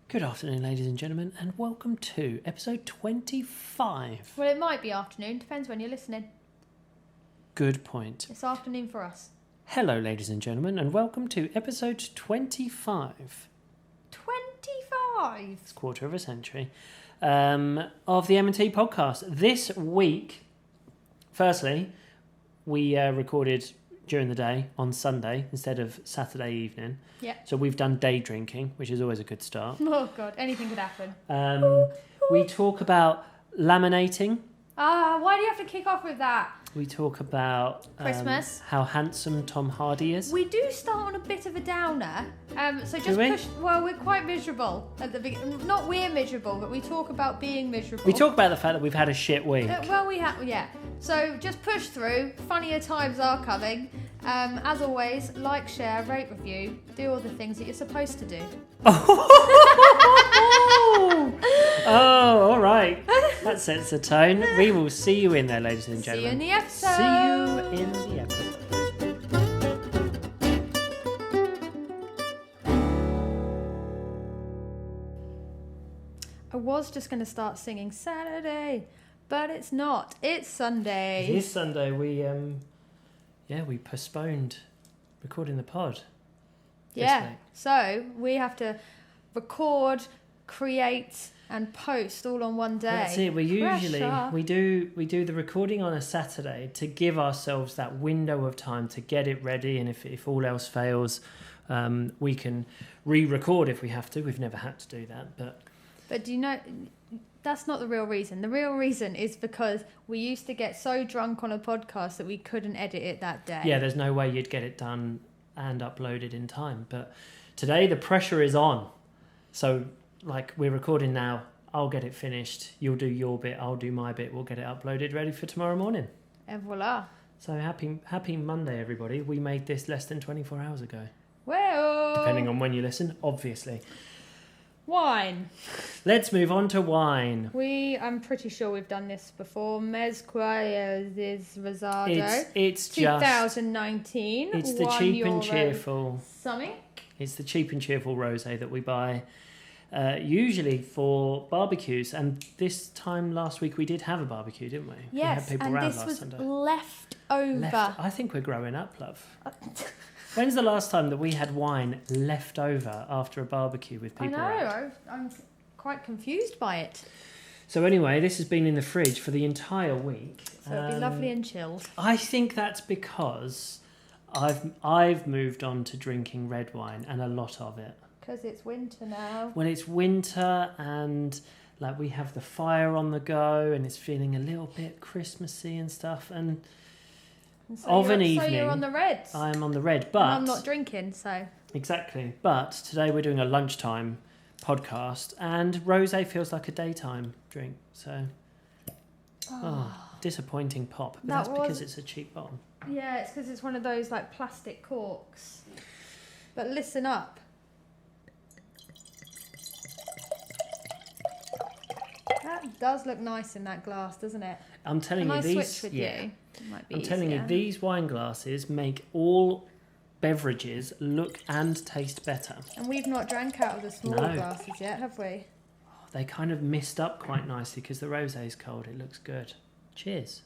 Good afternoon, ladies and gentlemen, and welcome to episode 25. Well, it might be afternoon, depends when you're listening. Good point. It's afternoon for us. Hello, ladies and gentlemen, and welcome to episode 25. 25? It's a quarter of a century of the M&T podcast. This week, firstly, we recorded during the day on Sunday instead of Saturday evening. Yeah. So we've done day drinking, which is always a good start. Oh, God, anything could happen. We talk about laminating. Why do you have to kick off with that? We talk about Christmas. How handsome Tom Hardy is. We do start on a bit of a downer. So just push. Well, we're quite miserable at the beginning. Not we're miserable, but we talk about being miserable. We talk about the fact that we've had a shit week. Well, we have, yeah. So just push through. Funnier times are coming. As always, like, share, rate, review. Do all the things that you're supposed to do. Oh, all right. That sets the tone. We will see you in there, ladies and gentlemen. See you in the episode. See you in the episode. I was just going to start singing Saturday, but it's not. It's Sunday. It is Sunday. We postponed recording the pod. Yeah. So we have to record, create, and post all on one day. That's it. We do the recording on a Saturday to give ourselves that window of time to get it ready, and if all else fails, we can re-record if we have to. We've never had to do that, But do you know, that's not the real reason. The real reason is because we used to get so drunk on a podcast that we couldn't edit it that day. Yeah, there's no way you'd get it done and uploaded in time. But today the pressure is on. So, like, we're recording now. I'll get it finished. You'll do your bit. I'll do my bit. We'll get it uploaded, ready for tomorrow morning. And voila. So happy Monday, everybody. We made this less than 24 hours ago. Well, Depending on when you listen, obviously. Wine. Let's move on to wine. I'm pretty sure we've done this before. Mezquayes Rosado. It's 2019. It's the cheap and cheerful. Something. It's the cheap and cheerful rosé that we buy usually for barbecues. And this time last week we did have a barbecue, didn't we? Yes, we had people and around this last was Sunday. left over. I think we're growing up, love. When's the last time that we had wine left over after a barbecue with people around? I know, I'm quite confused by it. So anyway, this has been in the fridge for the entire week. So it'll be lovely and chilled. I think that's because I've moved on to drinking red wine, and a lot of it. Because it's winter now. When it's winter and like we have the fire on the go and it's feeling a little bit Christmassy and stuff, and so evening, so you're on the reds. I'm on the red, but and I'm not drinking, so exactly. But today we're doing a lunchtime podcast, and rosé feels like a daytime drink. So, disappointing pop. But that's because it's a cheap bottle. Yeah, it's because it's one of those like plastic corks. But listen up. That does look nice in that glass, doesn't it? I'm telling you, these. Switch with you? It might be I'm telling you, these wine glasses make all beverages look and taste better. And we've not drank out of the smaller glasses yet, have we? Oh, they kind of mist up quite nicely because the rosé is cold. It looks good. Cheers.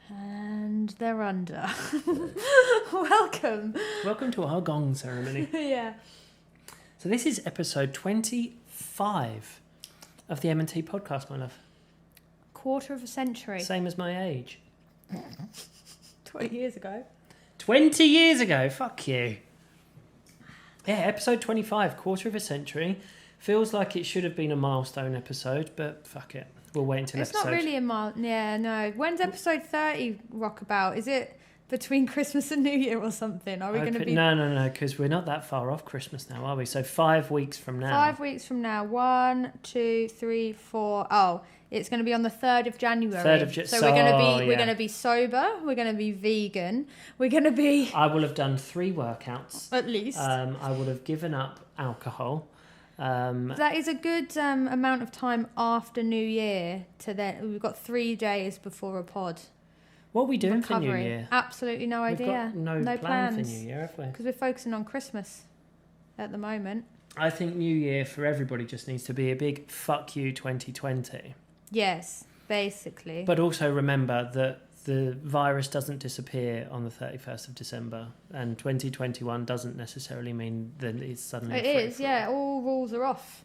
And they're under. Welcome. Welcome to our gong ceremony. Yeah. So this is episode 25 of the M&T podcast, my love. Quarter of a century. Same as my age. 20 years ago. 20 years ago? Fuck you. Yeah, episode 25, quarter of a century. Feels like it should have been a milestone episode, but fuck it. We'll wait until It's not really a yeah, no. When's episode 30 rock about? Is it between Christmas and New Year or something? Are we going to be... No, because we're not that far off Christmas now, are we? So 5 weeks from now. 5 weeks from now. 1, 2, 3, 4... Oh, it's going to be on the 3rd of January. 3rd of January. So we're going to be sober. We're going to be vegan. We're going to be... I will have done 3 workouts. At least. I would have given up alcohol. That is a good amount of time after New Year to then. We've got 3 days before a pod. What are we doing for New Year? Absolutely no idea. We've got no plan plans for New Year, have we? Because we're focusing on Christmas. at the moment. I think New Year for everybody just needs to be a big fuck you 2020. Yes, basically. But also remember that the virus doesn't disappear on the 31st of December, and 2021 doesn't necessarily mean that it's suddenly It is, yeah. All rules are off.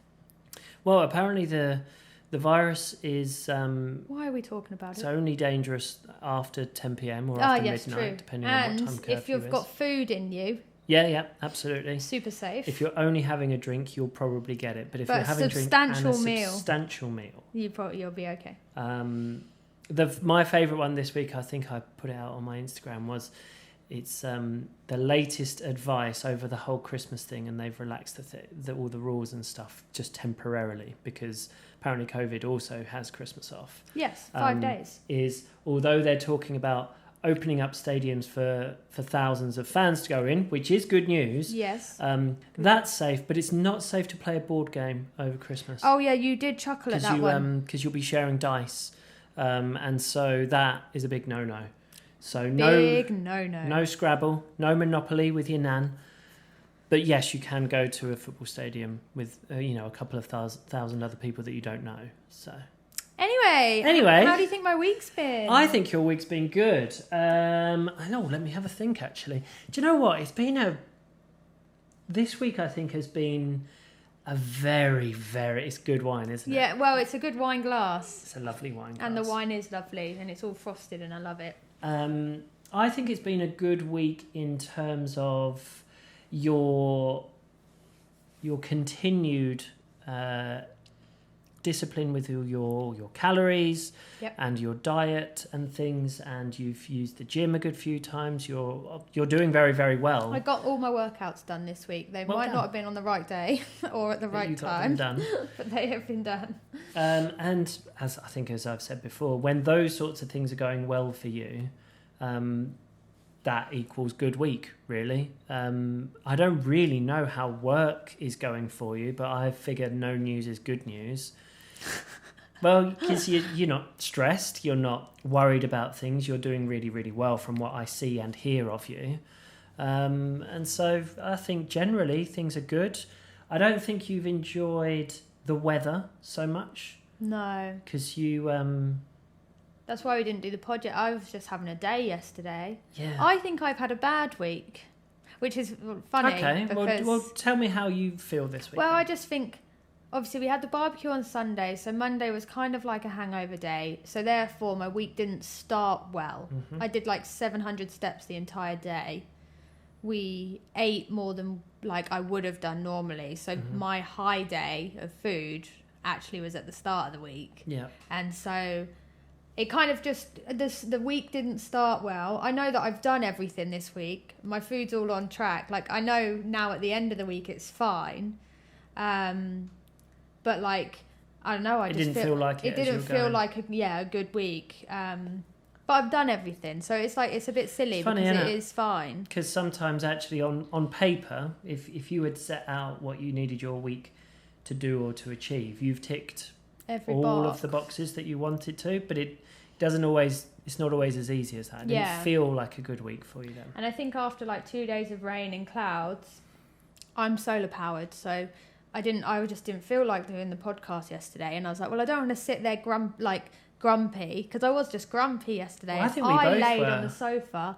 Well, apparently the virus is... Why are we talking about it's it? only dangerous after 10 p.m. or after midnight, true. depending on what time curfew And if you've got food in you... Yeah, absolutely. Super safe. If you're only having a drink, you'll probably get it. But if you're having a drink and a substantial meal... You'll be okay. My favourite one this week, I think I put it out on my Instagram, was it's the latest advice over the whole Christmas thing, and they've relaxed all the rules and stuff just temporarily because apparently COVID also has Christmas off. Yes, 5 days. Is although they're talking about opening up stadiums for thousands of fans to go in, which is good news. Yes. That's safe, but it's not safe to play a board game over Christmas. Oh yeah, you did chuckle at that one. Because you'll be sharing dice. And so that is a big no-no. So no Scrabble, no Monopoly with your nan. But yes, you can go to a football stadium with a couple of thousand other people that you don't know. So anyway, how do you think my week's been? I think your week's been good. I know. Let me have a think. Actually, do you know what? This week I think has been a very, it's good wine, isn't it? Yeah, well, it's a good wine glass. It's a lovely wine glass. And the wine is lovely, and it's all frosted, and I love it. I think it's been a good week in terms of your continued discipline with your calories. Yep. And your diet and things, and you've used the gym a good few times. You're doing very, very well. I got all my workouts done this week. They might not have been on the right day or at the right time, done. But they have been done. And as I've said before, when those sorts of things are going well for you, that equals good week, really. I don't really know how work is going for you, but I figured no news is good news. Well, because you're not stressed, you're not worried about things, you're doing really, really well from what I see and hear of you. And so I think generally things are good. I don't think you've enjoyed the weather so much. No. Because you... That's why we didn't do the pod yet. I was just having a day yesterday. Yeah. I think I've had a bad week, which is funny. Okay, because, well, tell me how you feel this week. Well, I just think... Obviously, we had the barbecue on Sunday, so Monday was kind of like a hangover day. So therefore, my week didn't start well. Mm-hmm. I did like 700 steps the entire day. We ate more than like I would have done normally. So my high day of food actually was at the start of the week. Yeah. And so it kind of just, the week didn't start well. I know that I've done everything this week. My food's all on track. Like, I know now at the end of the week it's fine. But like, I don't know. It didn't feel like a good week. But I've done everything, so it's like it's a bit silly because it is fine. Because sometimes actually on paper, if you had set out what you needed your week to do or to achieve, you've ticked all of the boxes that you wanted to. But it's not always as easy as that. It didn't feel like a good week for you then. And I think after like 2 days of rain and clouds, I'm solar powered, so. I just didn't feel like doing the podcast yesterday, and I was like, well, I don't want to sit there grumpy, because I was just grumpy yesterday. Well, I think we both laid were. on the sofa,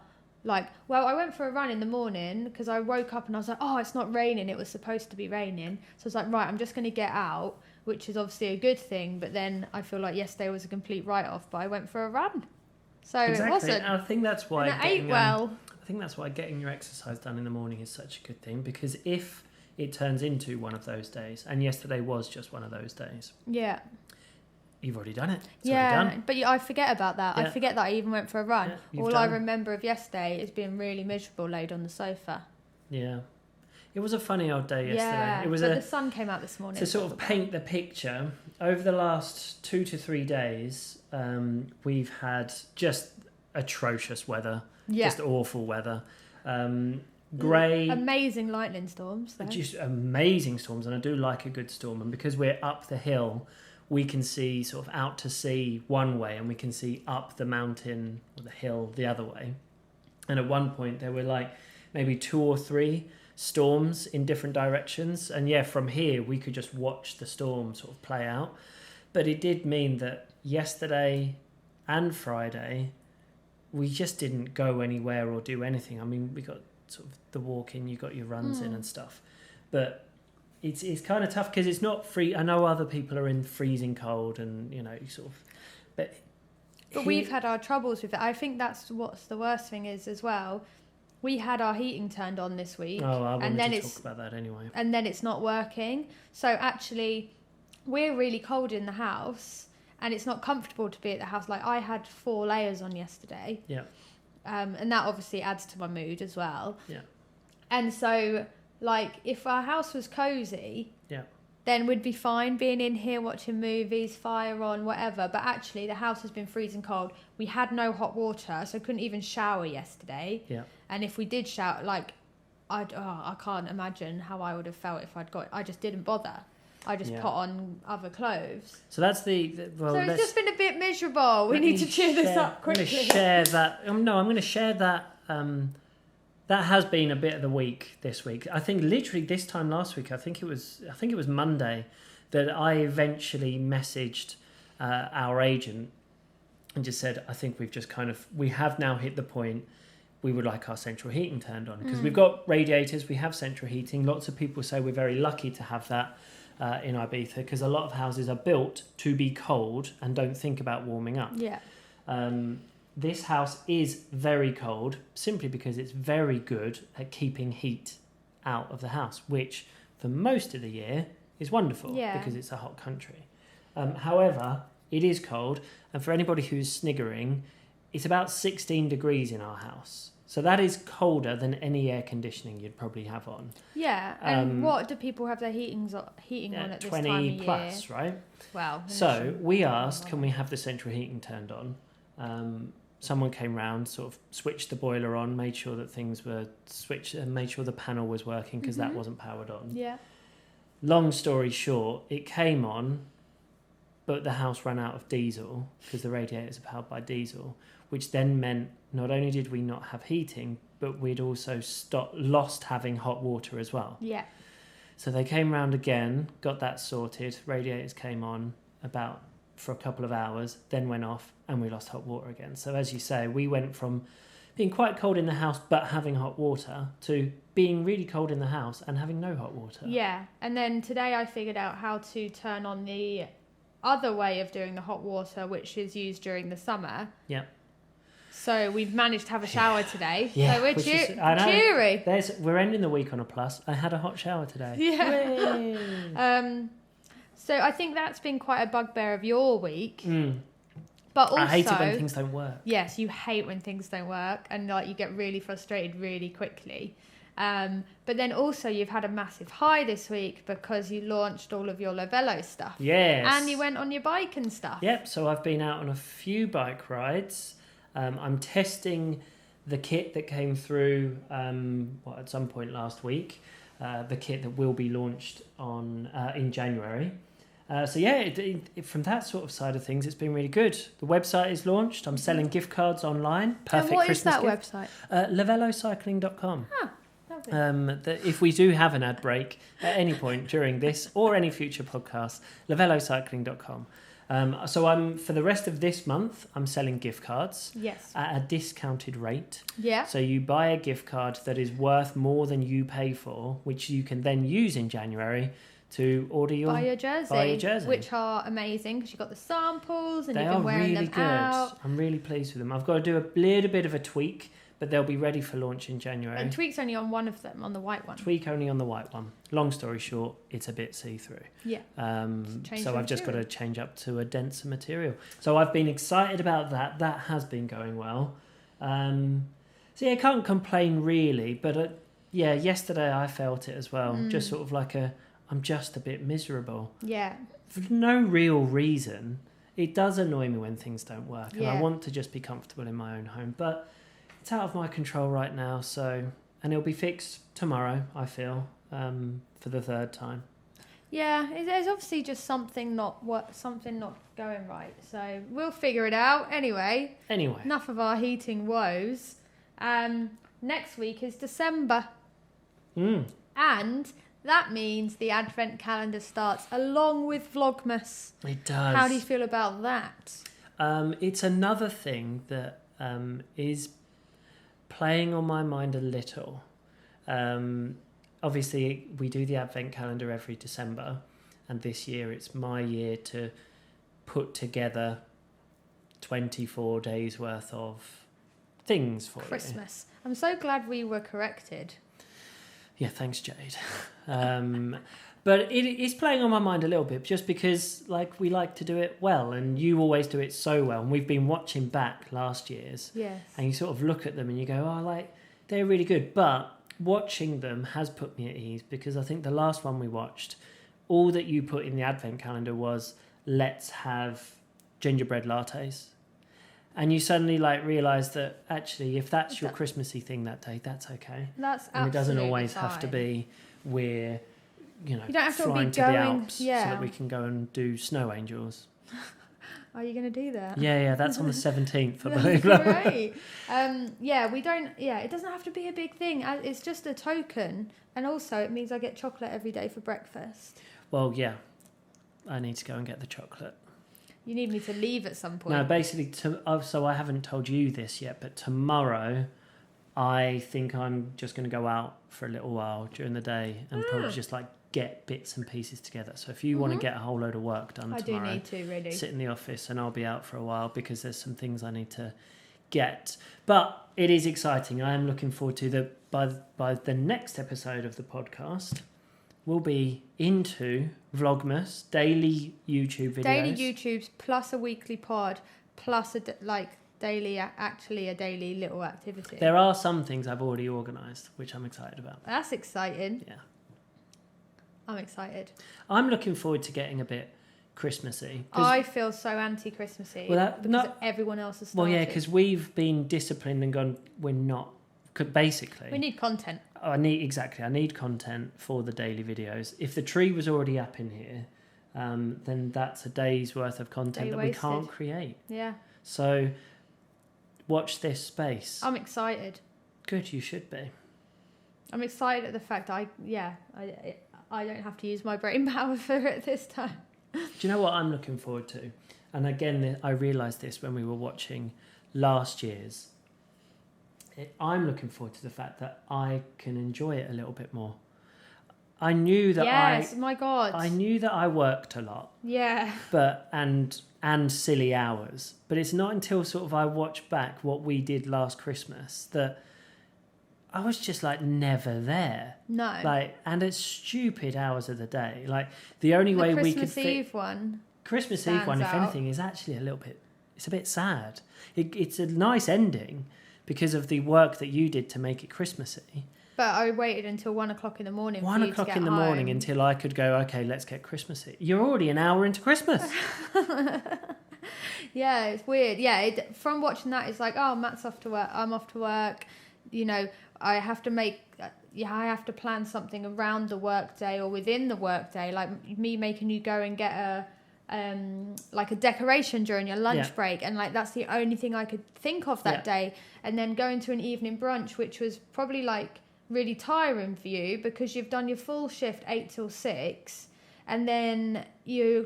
I went for a run in the morning because I woke up and I was like, oh, it's not raining. It was supposed to be raining, so I was like, right, I'm just going to get out, which is obviously a good thing. But then I feel like yesterday was a complete write-off, but I went for a run, so exactly. It wasn't. And I think that's why I ate well. I think that's why getting your exercise done in the morning is such a good thing, because if it turns into one of those days, and yesterday was just one of those days. Yeah. You've already done it. It's already done. But I forget about that. Yeah. I forget that I even went for a run. Yeah, All I remember of yesterday is being really miserable laid on the sofa. Yeah. It was a funny old day yesterday. Yeah, but the sun came out this morning. To sort of paint the picture, over the last 2 to 3 days, we've had just atrocious weather. Yeah. Just awful weather. Grey, amazing lightning storms though. Just amazing storms, and I do like a good storm. And because we're up the hill, we can see sort of out to sea one way, and we can see up the mountain or the hill the other way. And at one point there were like maybe 2 or 3 storms in different directions. And yeah, from here we could just watch the storm sort of play out. But it did mean that yesterday and Friday we just didn't go anywhere or do anything. I mean, we got sort of the walk in, you got your runs in and stuff. But it's kind of tough because it's not free. I know other people are in freezing cold and, you know, sort of... But we've had our troubles with it. I think that's what's the worst thing is as well. We had our heating turned on this week. Oh, I wanted to talk about that anyway. And then it's not working. So actually, we're really cold in the house and it's not comfortable to be at the house. Like, I had 4 layers on yesterday. Yeah. And that obviously adds to my mood as well. Yeah. And so, like, if our house was cosy... Yeah. Then we'd be fine being in here watching movies, fire on, whatever. But actually, the house has been freezing cold. We had no hot water, so couldn't even shower yesterday. Yeah. And if we did shower, like, I can't imagine how I would have felt if I just didn't bother. I just put on other clothes. So that's so it's just been a bit miserable. We need to cheer this up quickly. I'm going to share that. I'm going to share that. That has been a bit of the week this week. I think literally this time last week, I think it was Monday, that I eventually messaged our agent and just said, I think we have now hit the point we would like our central heating turned on. Because we've got radiators, we have central heating. Lots of people say we're very lucky to have that in Ibiza because a lot of houses are built to be cold and don't think about warming up. Yeah. This house is very cold simply because it's very good at keeping heat out of the house, which for most of the year is wonderful because it's a hot country. However, it is cold, and for anybody who's sniggering, it's about 16 degrees in our house. So that is colder than any air conditioning you'd probably have on. Yeah, and what do people have their heating on at this time of year? 20 plus, right? Well, so we asked, can we have the central heating turned on? Someone came round, sort of switched the boiler on, made sure that things were switched, and made sure the panel was working because that wasn't powered on. Yeah. Long story short, it came on, but the house ran out of diesel because the radiators are powered by diesel, which then meant not only did we not have heating, but we'd also lost having hot water as well. Yeah. So they came round again, got that sorted. Radiators came on for a couple of hours, then went off, and we lost hot water again. So as you say, we went from being quite cold in the house but having hot water to being really cold in the house and having no hot water. Yeah, and then today I figured out how to turn on the other way of doing the hot water, which is used during the summer. Yeah. So we've managed to have a shower today. Yeah, so we're cheery. We're ending the week on a plus. I had a hot shower today. Yeah. So I think that's been quite a bugbear of your week. But also, I hate it when things don't work. Yes, you hate when things don't work, and like you get really frustrated really quickly. But then also you've had a massive high this week because you launched all of your Lavello stuff. Yes. And you went on your bike and stuff. Yep. So I've been out on a few bike rides. I'm testing the kit that came through at some point last week. The kit that will be launched in January. From that sort of side of things, it's been really good. The website is launched. I'm selling gift cards online. Perfect Christmas gift. What is that website? Lavellocycling.com. Ah, lovely. If we do have an ad break at any point during this or any future podcast, lavellocycling.com. So for the rest of this month, I'm selling gift cards at a discounted rate. Yeah. So you buy a gift card that is worth more than you pay for, which you can then use in January to order buy your jersey, which are amazing because you've got the samples and you've been wearing them good. Out. I'm really pleased with them. I've got to do a little bit of a tweak, but they'll be ready for launch in January. And tweak's only on one of them, on the white one. Tweak only on the white one. Long story short, it's a bit see-through. Yeah. So I've just got to change up to a denser material. So I've been excited about that. That has been going well. I can't complain really, but yesterday I felt it as well. Just sort of like I'm just a bit miserable. Yeah. For no real reason. It does annoy me when things don't work, and I want to just be comfortable in my own home, but it's out of my control right now. And it'll be fixed tomorrow, I feel, for the third time. Yeah, there's obviously just something not going right. So we'll figure it out anyway. Enough of our heating woes. Next week is December. And that means the Advent calendar starts along with Vlogmas. It does. How do you feel about that? It's another thing that is playing on my mind a little. Obviously, we do the Advent calendar every December, and this year it's my year to put together 24 days worth of things for Christmas. I'm so glad we were corrected. Yeah, thanks, Jade. But it is playing on my mind a little bit, just because we like to do it well, and you always do it so well. And we've been watching back last year's, yes, and you sort of look at them and you go, oh, they're really good. But watching them has put me at ease, because I think the last one we watched, all that you put in the Advent calendar was, let's have gingerbread lattes. And you suddenly realise that actually, if that's your Christmassy thing that day, that's okay. That's absolutely and it doesn't always fine. have to be we're, you don't have flying to the Alps so that we can go and do snow angels. Are you going to do that? Yeah, that's on the 17th. That's great. We don't. Yeah, it doesn't have to be a big thing. It's just a token, and also it means I get chocolate every day for breakfast. Well, yeah, I need to go and get the chocolate. You need me to leave at some point. No, basically, so I haven't told you this yet, but tomorrow I think I'm just going to go out for a little while during the day and probably just get bits and pieces together. So if you want to get a whole load of work done tomorrow, I do need to, really. Sit in the office and I'll be out for a while, because there's some things I need to get. But it is exciting. I am looking forward to by the next episode of the podcast, we'll be into Vlogmas, daily YouTube videos. Daily YouTubes plus a weekly pod plus a daily little activity. There are some things I've already organised, which I'm excited about. That's exciting. Yeah. I'm excited. I'm looking forward to getting a bit Christmassy. I feel so anti-Christmassy because everyone else has started. Well, yeah, because we've been disciplined and gone, we're not. Basically, we need content. I need content for the daily videos. If the tree was already up in here, then that's a day's worth of content that we can't create. Yeah. So watch this space. I'm excited. Good, you should be. I'm excited at the fact I don't have to use my brain power for it this time. Do you know what I'm looking forward to? And again, I realised this when we were watching last year's. I'm looking forward to the fact that I can enjoy it a little bit more. I knew that my God. I knew that I worked a lot. Yeah. But and silly hours. But it's not until sort of I watch back what we did last Christmas that I was just never there. No. And it's stupid hours of the day. The only way we could Christmas Eve one. Christmas Eve one, if anything, is actually it's a bit sad. It's a nice ending because of the work that you did to make it Christmassy. But I waited until 1 o'clock in the morning. 1 o'clock in the morning until I could go, okay, let's get Christmassy. You're already an hour into Christmas. Yeah, it's weird. Yeah, from watching that, it's oh, Matt's off to work. I'm off to work. I have to plan something around the workday or within the workday, me making you go and get a decoration during your lunch break, and that's the only thing I could think of that day. And then going to an evening brunch, which was probably really tiring for you because you've done your full shift 8 till 6, and then you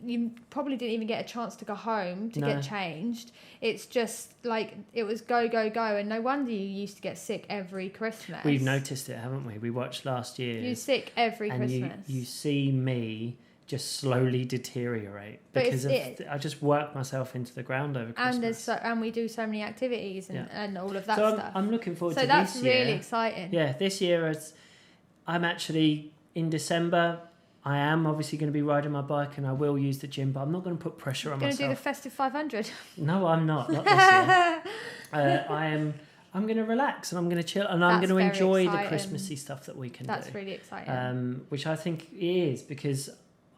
you probably didn't even get a chance to go home to get changed. It's just it was go, and no wonder you used to get sick every Christmas. We've noticed it, haven't we? We watched last year. You're sick every Christmas. You see me just slowly deteriorate because I just work myself into the ground over Christmas. And we do so many activities and all of that stuff. So I'm looking forward to this year. So that's really exciting. Yeah, this year I'm actually in December. I am obviously going to be riding my bike and I will use the gym, but I'm not going to put pressure on myself. Going to do the festive 500? No, I'm not this year. I'm going to relax and I'm going to chill and I'm going to enjoy the Christmassy stuff that we can do. That's really exciting. Which I think is because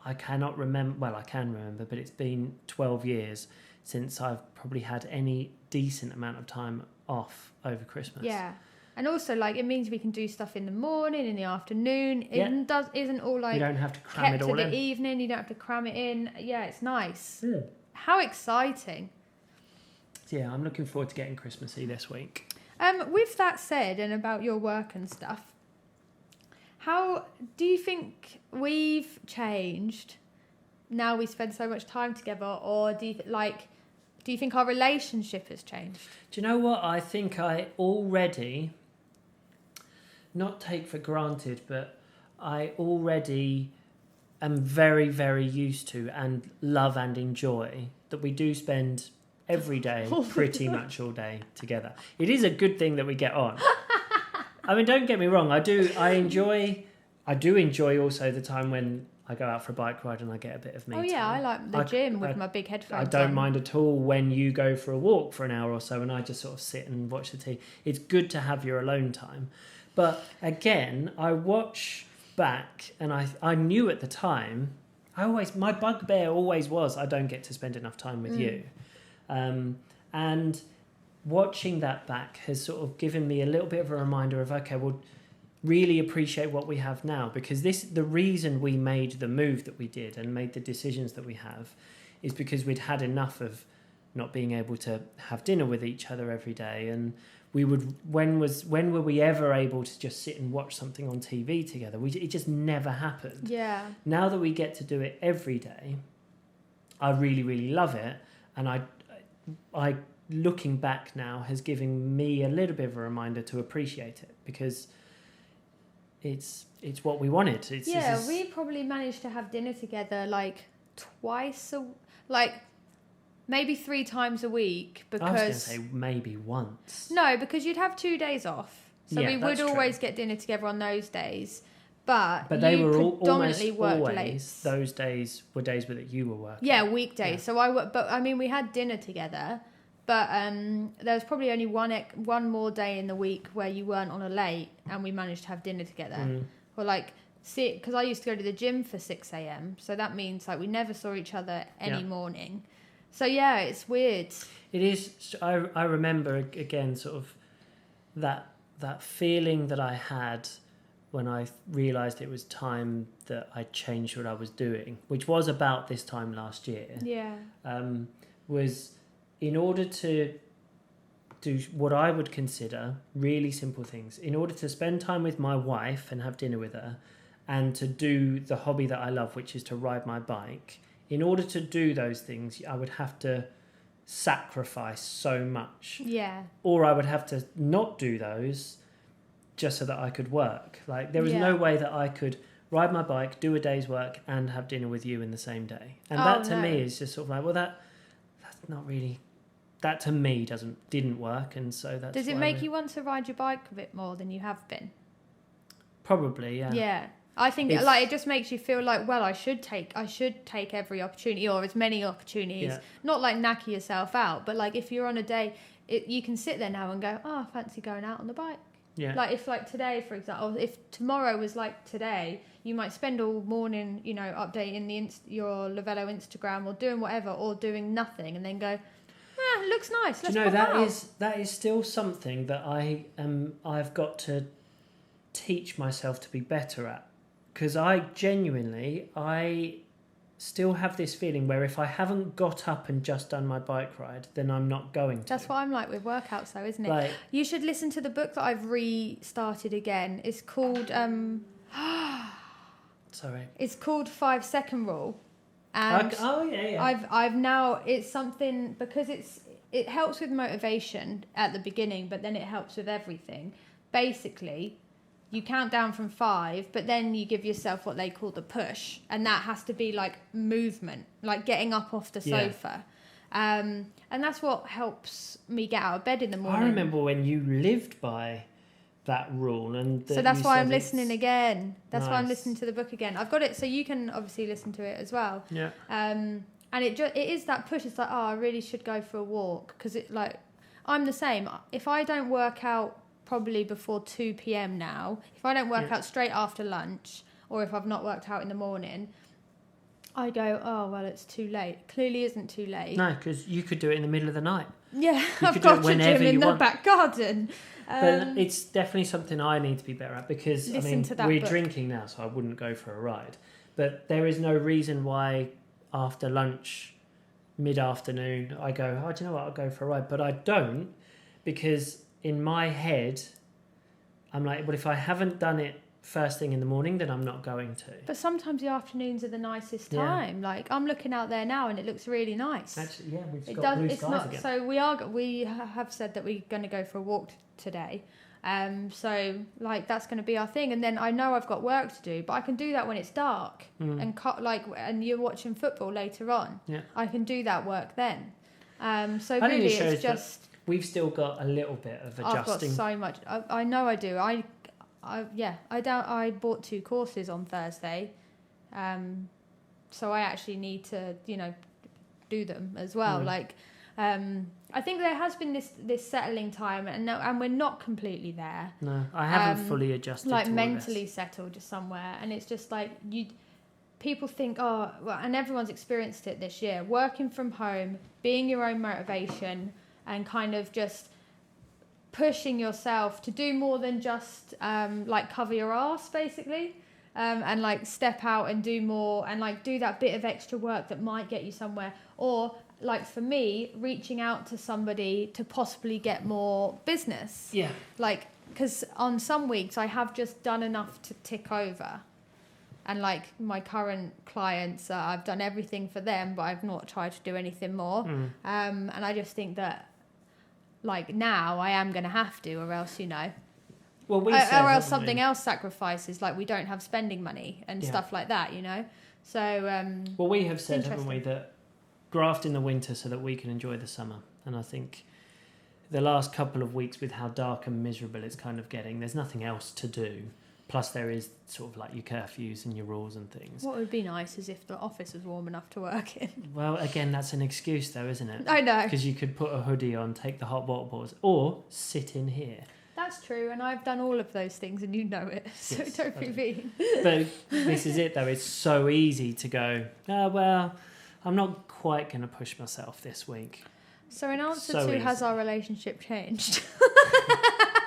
I cannot remember, well, I can remember, but it's been 12 years since I've probably had any decent amount of time off over Christmas. Yeah. And also, it means we can do stuff in the morning, in the afternoon. It isn't all you don't have to cram it all in. in. The evening, you don't have to cram it in. Yeah, it's nice. Yeah. How exciting. Yeah, I'm looking forward to getting Christmassy this week. With that said, and about your work and stuff, How do you think we've changed now we spend so much time together, or do you think our relationship has changed? Do you know what? I think I already, not take for granted, but I already am very, very used to and love and enjoy that we do spend every day, pretty much all day together. It is a good thing that we get on. I mean, don't get me wrong. I do enjoy also the time when I go out for a bike ride and I get a bit of me time. I like the gym with my big headphones I don't mind at all when you go for a walk for an hour or so and I just sort of sit and watch the TV. It's good to have your alone time. But again, I watch back and I knew at the time, my bugbear always was, I don't get to spend enough time with you. And watching that back has sort of given me a little bit of a reminder of, okay, well, really appreciate what we have now, because the reason we made the move that we did and made the decisions that we have is because we'd had enough of not being able to have dinner with each other every day. And we would, when were we ever able to just sit and watch something on TV together? It just never happened. Yeah. Now that we get to do it every day, I really, really love it. And I looking back now has given me a little bit of a reminder to appreciate it, because it's what we wanted. We probably managed to have dinner together maybe 3 times a week, because I was going to say maybe once. No, because you'd have 2 days off, so we would always get dinner together on those days. But they were almost worked always late. Those days were days that you were working. Yeah, weekdays. Yeah. So we had dinner together, but there was probably only one more day in the week where you weren't on a late, and we managed to have dinner together. Or because I used to go to the gym for 6 a.m, so that means we never saw each other any morning. So yeah, it's weird. It is. I remember again sort of that feeling that I had when I realised it was time that I changed what I was doing, which was about this time last year. Yeah. Was in order to do what I would consider really simple things, in order to spend time with my wife and have dinner with her, and to do the hobby that I love, which is to ride my bike, in order to do those things, I would have to sacrifice so much. Yeah. Or I would have to not do those just so that I could work. There was no way that I could ride my bike, do a day's work, and have dinner with you in the same day. And that to me is just sort of that's not really... That to me didn't work, and so that's... Does it make you want to ride your bike a bit more than you have been? Probably, yeah. Yeah. I think it just makes you feel I should take every opportunity, or as many opportunities. Yeah. Not knacker yourself out, but if you're on a day, you can sit there now and go, I fancy going out on the bike. Yeah. If today, for example, if tomorrow was like today, you might spend all morning, updating your Lavello Instagram or doing whatever, or doing nothing, and then go, it looks nice. Let's pop out. That is still something that I've got to teach myself to be better at, because I still have this feeling where if I haven't got up and just done my bike ride, then I'm not going to. That's what I'm like with workouts, though, isn't it? You should listen to the book that I've restarted again. It's called sorry. It's called 5 Second Rule. And I've now, it's something, because it helps with motivation at the beginning, but then it helps with everything. Basically, you count down from 5, but then you give yourself what they call the push, and that has to be movement, getting up off the sofa. And that's what helps me get out of bed in the morning. I remember when you lived by that rule, and so that's why I'm listening again. That's why I'm listening to the book again. I've got it, so you can obviously listen to it as well. Yeah. And it is that push. It's I really should go for a walk, because I'm the same. If I don't work out probably before 2 p.m. now, if I don't work out straight after lunch, or if I've not worked out in the morning, I go, it's too late. Clearly isn't too late. No, because you could do it in the middle of the night. Yeah, I've got a gym in the back garden. But it's definitely something I need to be better at, because we're book. Drinking now, so I wouldn't go for a ride. But there is no reason why after lunch, mid-afternoon, I go, do you know what, I'll go for a ride. But I don't, because in my head, I'm like, well, if I haven't done it first thing in the morning, then I'm not going to. But sometimes the afternoons are the nicest time. Like, I'm looking out there now and it looks really nice. Actually, yeah, we've got blue skies again. So we have said that we're going to go for a walk today. So like that's going to be our thing. And then I know I've got work to do, but I can do that when it's dark and you're watching football later on. Yeah. I can do that work then. So really it's just... We've still got a little bit of adjusting. I've got so much. I know I do. I bought 2 courses on Thursday, so I actually need to do them as well. I think there has been this settling time, and we're not completely there. No, I haven't fully adjusted. Like mentally settled somewhere, and it's just like people think, and everyone's experienced it this year. Working from home, being your own motivation, and kind of just pushing yourself to do more than just cover your ass basically, and like step out and do more and like do that bit of extra work that might get you somewhere, or like for me reaching out to somebody to possibly get more business. Yeah, like because on some weeks I have just done enough to tick over, and like my current clients, I've done everything for them but I've not tried to do anything more. And I just think that like now I am going to have to, or else well, or else something else sacrifices, like we don't have spending money and stuff like that, so well, we have said, haven't we, that graft in the winter so that we can enjoy the summer. And I think the last couple of weeks with how dark and miserable it's kind of getting, there's nothing else to do. Plus there is sort of like your curfews and your rules and things. What would be nice is if the office was warm enough to work in. Well, again, that's an excuse though, isn't it? I know. Because you could put a hoodie on, take the hot water bottles, or sit in here. That's true, and I've done all of those things and you know it, so yes, don't be mean. But this is it though, it's so easy to go, well, I'm not quite going to push myself this week. So in answer to has our relationship changed?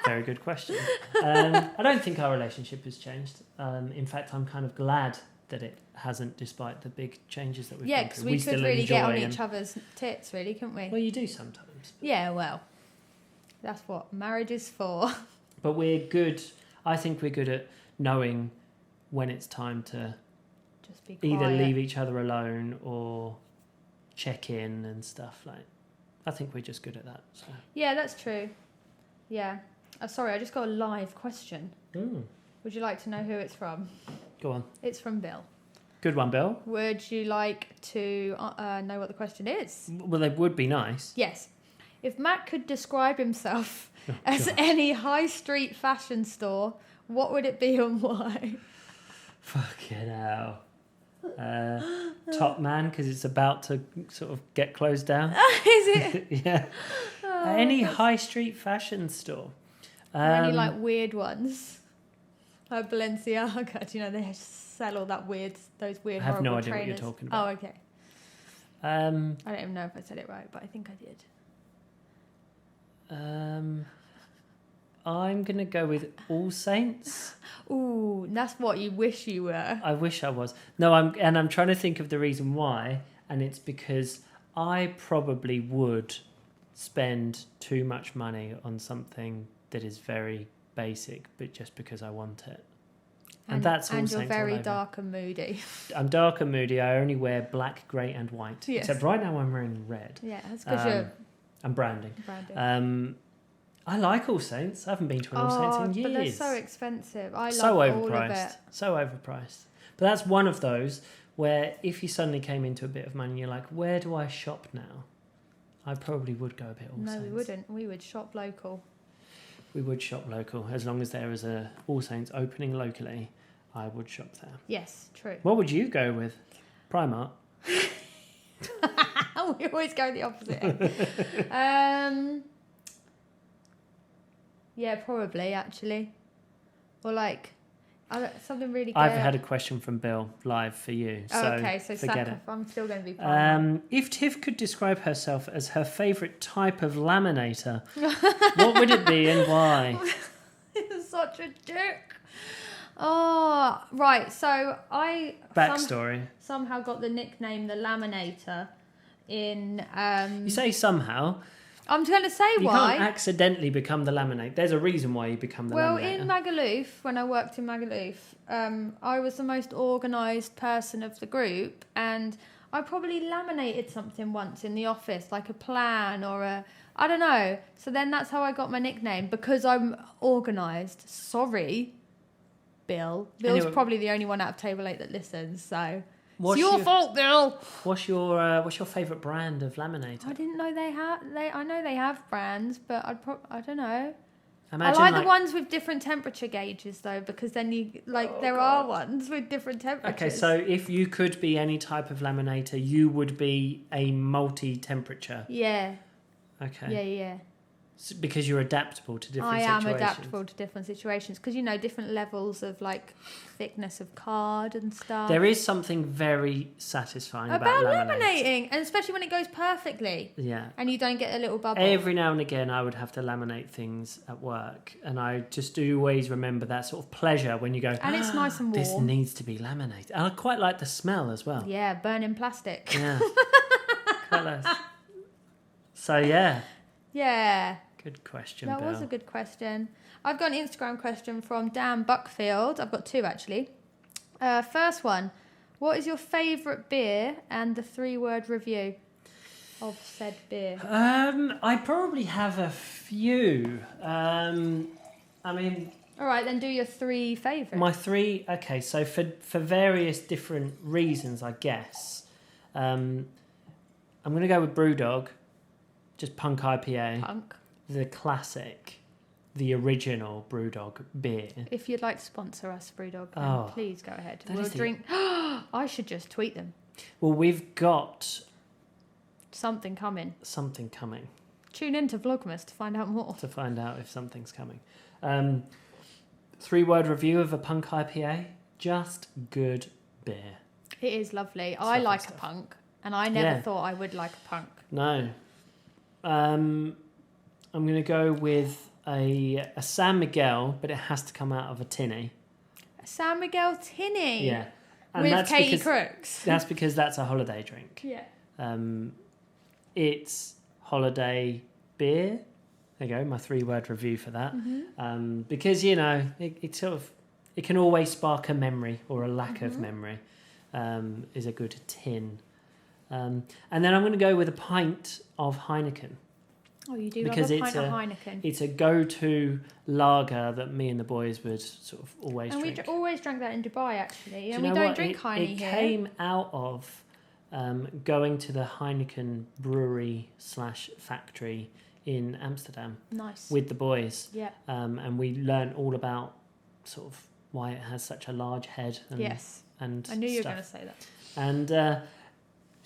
Very good question. I don't think our relationship has changed. In fact, I'm kind of glad that it hasn't, despite the big changes that we've gone through. Yeah, because we could really get on each other's tits, really, couldn't we? Well, you do sometimes. Yeah, well, that's what marriage is for. But we're good. I think we're good at knowing when it's time to just be quiet. Either leave each other alone or check in and stuff. Like, I think we're just good at that. So. Yeah, that's true. Yeah. Sorry, I just got a live question. Would you like to know who it's from? Go on. It's from Bill. Good one, Bill. Would you like to know what the question is? Well, they would be nice. Yes. If Matt could describe himself as any high street fashion store, what would it be and why? Fucking hell. Top Man, because it's about to sort of get closed down. Is it? Yeah. Any high street fashion store. Any like weird ones, like Balenciaga. Do you know they sell all those weird? I have no horrible idea trainers. what you're talking about. Oh, okay. I don't even know if I said it right, but I think I did. I'm gonna go with All Saints. Ooh, that's what you wish you were. I wish I was. No, I'm trying to think of the reason why, and it's because I probably would spend too much money on something that is very basic, but just because I want it. And that's All and Saints. And you're very dark and moody. I'm dark and moody. I only wear black, grey and white. Yes. Except right now I'm wearing red. Yeah, that's because I'm branding. I like All Saints. I haven't been to an All Saints in years. But they're so expensive. I so love overpriced. all of it. So overpriced. But that's one of those where if you suddenly came into a bit of money, you're like, where do I shop now? I probably would go a bit All Saints. No, we wouldn't. We would shop local. We would shop local. As long as there is a All Saints opening locally, I would shop there. Yes, true. What would you go with? Primark? We always go the opposite. Yeah, probably, actually. Or like... something really good. I've had a question from Bill live for you. So forget it. I'm still going to be Primark. If Tiff could describe herself as her favourite type of laminator, what would it be and why? You're such a dick. Oh, right. So I... Backstory. Somehow got the nickname the Laminator in... You say somehow. I'm going to say You why. can't accidentally become the laminator. There's a reason why you become the laminator. Well, in Magaluf, when I worked in Magaluf, I was the most organised person of the group, and I probably laminated something once in the office, like a plan or I don't know. So then that's how I got my nickname, because I'm organised. Sorry, Bill. Bill's Anyway, probably the only one out of Table 8 that listens, so... What's It's your fault, Bill. What's your favourite brand of laminator? I didn't know they have. I know they have brands, but I don't know. Imagine, I like the ones with different temperature gauges though, because then you are ones with different temperatures. Okay, so if you could be any type of laminator, you would be a multi-temperature. Yeah. Okay. Yeah. Because you're adaptable to different situations. I am adaptable to different situations because different levels of like thickness of card and stuff. There is something very satisfying about laminating, and especially when it goes perfectly. Yeah. And you don't get a little bubble. Every now and again, I would have to laminate things at work, and I just do always remember that sort of pleasure when you go. And it's nice and warm. This needs to be laminated. And I quite like the smell as well. Yeah, burning plastic. Yeah. Quite nice. So yeah. Yeah. Good question, That Bill. was a good question. I've got an Instagram question from Dan Buckfield. I've got two, actually. First one. What is your favourite beer and the 3-word review of said beer? I probably have a few. I mean... All right, then do your 3 favourites. My 3... Okay, so for various different reasons, I guess. I'm going to go with Brewdog. Just Punk IPA. Punk. The classic, the original Brewdog beer. If you'd like to sponsor us, Brewdog, then please go ahead. We'll drink... I should just tweet them. Well, we've got... Something coming. Tune in to Vlogmas to find out more. To find out if something's coming. 3-word review of a Punk IPA. Just good beer. It is lovely. I like a punk, and I never thought I would like a punk. No. I'm going to go with a San Miguel, but it has to come out of a tinny. A San Miguel tinny? Yeah. And with Katie Crooks. That's because that's a holiday drink. Yeah. It's holiday beer. There you go, my 3-word review for that. Mm-hmm. Because, it can always spark a memory or a lack of memory is a good tin. And then I'm going to go with a pint of Heineken. Oh, you do love a pint of Heineken. It's a go-to lager that me and the boys would sort of always drink. And we always drank that in Dubai, actually. And we don't drink Heineken here. It came out of going to the Heineken brewery / factory in Amsterdam. Nice. With the boys. Yeah. And we learnt all about sort of why it has such a large head. And I knew you were going to say that. And...